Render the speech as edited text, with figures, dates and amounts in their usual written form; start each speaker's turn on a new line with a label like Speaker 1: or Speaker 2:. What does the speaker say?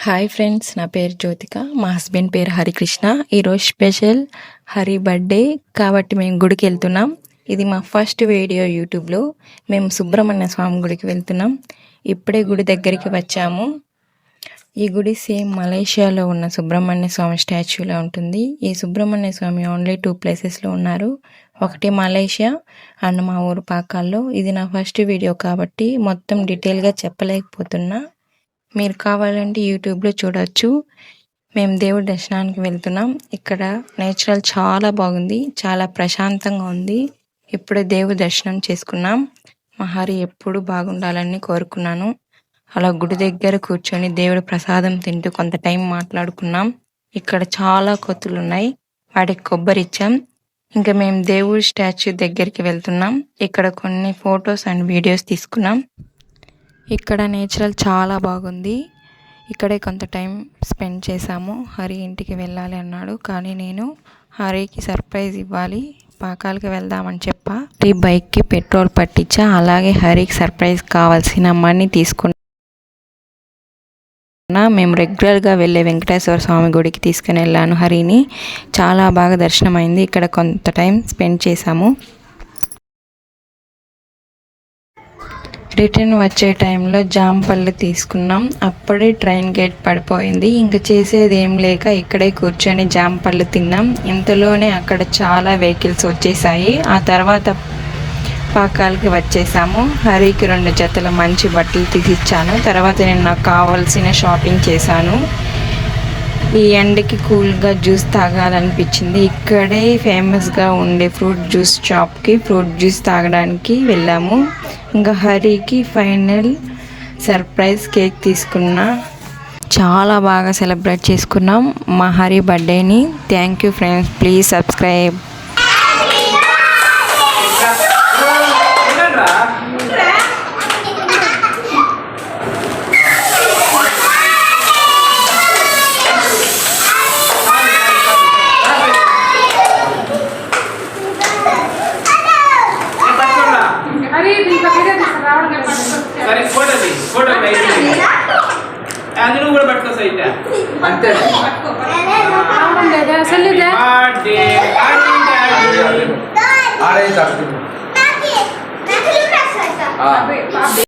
Speaker 1: Hi friends, నా పేరు జ్యోతిక. మా హస్బెండ్ పేరు హరికృష్ణ. ఈరోజు స్పెషల్ హరి బర్త్డే కాబట్టి మేము గుడికి వెళ్తున్నాం. ఇది మా ఫస్ట్ వీడియో యూట్యూబ్లో. మేము సుబ్రహ్మణ్య స్వామి గుడికి వెళ్తున్నాం. ఇప్పుడే గుడి దగ్గరికి వచ్చాము. ఈ గుడి సేమ్ మలేషియాలో ఉన్న సుబ్రహ్మణ్య స్వామి స్టాచ్యూలా ఉంటుంది. ఈ సుబ్రహ్మణ్య స్వామి ఓన్లీ 2 ప్లేసెస్లో ఉన్నారు. ఒకటి మలేషియా అండ్ మా ఊరు పాకాల్లో. ఇది నా ఫస్ట్ వీడియో కాబట్టి మొత్తం డీటెయిల్గా చెప్పలేకపోతున్నా. మీరు కావాలంటే యూట్యూబ్లో చూడవచ్చు. మేము దేవుడి దర్శనానికి వెళ్తున్నాం. ఇక్కడ నేచురల్ చాలా బాగుంది, చాలా ప్రశాంతంగా ఉంది. ఇప్పుడే దేవుడి దర్శనం చేసుకున్నాం. మా హరి ఎప్పుడు బాగుండాలని కోరుకున్నాను. అలా గుడి దగ్గర కూర్చొని దేవుడి ప్రసాదం తింటూ కొంత టైం మాట్లాడుకున్నాం. ఇక్కడ చాలా కోతులు ఉన్నాయి, వాటికి కొబ్బరి ఇచ్చాం. ఇంకా మేము దేవుడి స్టాచ్యూ దగ్గరికి వెళ్తున్నాం. ఇక్కడ కొన్ని ఫొటోస్ అండ్ వీడియోస్ తీసుకున్నాం. ఇక్కడ నేచురల్ చాలా బాగుంది. ఇక్కడే కొంత టైం స్పెండ్ చేశాము. హరి ఇంటికి వెళ్ళాలి అన్నాడు, కానీ నేను హరికి సర్ప్రైజ్ ఇవ్వాలి, పాకాలకి వెళ్దామని చెప్పా. ఈ బైక్కి పెట్రోల్ పట్టించా. అలాగే హరికి సర్ప్రైజ్ కావాల్సిన మనీ తీసుకున్నా. మేము రెగ్యులర్గా వెళ్ళే వెంకటేశ్వర స్వామి గుడికి తీసుకుని వెళ్ళాను హరిని. చాలా బాగా దర్శనం అయింది. ఇక్కడ కొంత టైం స్పెండ్ చేశాము. రిటర్న్ వచ్చే టైంలో జాంపళ్ళు తీసుకున్నాం. అప్పుడే ట్రైన్ గేట్ పడిపోయింది. ఇంకా చేసేది ఏం లేక ఇక్కడే కూర్చొని జాంపళ్ళు తిన్నాం. ఇంతలోనే అక్కడ చాలా వెహికల్స్ వచ్చేసాయి. ఆ తర్వాత పాకాలకి వచ్చేసాము. హరికి 2 జతల మంచి బట్టలు తీసిచ్చాను. తర్వాత నేను నాకు కావాల్సిన షాపింగ్ చేశాను. ఈ ఎండకి కూల్గా జ్యూస్ తాగాలనిపించింది. ఇక్కడే ఫేమస్గా ఉండే ఫ్రూట్ జ్యూస్ షాప్కి ఫ్రూట్ జ్యూస్ తాగడానికి వెళ్ళాము. ఇంకా హరికి ఫైనల్ సర్ప్రైజ్ కేక్ తీసుకున్నా. చాలా బాగా సెలబ్రేట్ చేసుకున్నాం మా హరి బర్త్డేని. Thank you friends, please subscribe.
Speaker 2: సరే ఫోటో అందులో కూడా పట్టుకో సైట్ అంతే
Speaker 3: బర్త్డే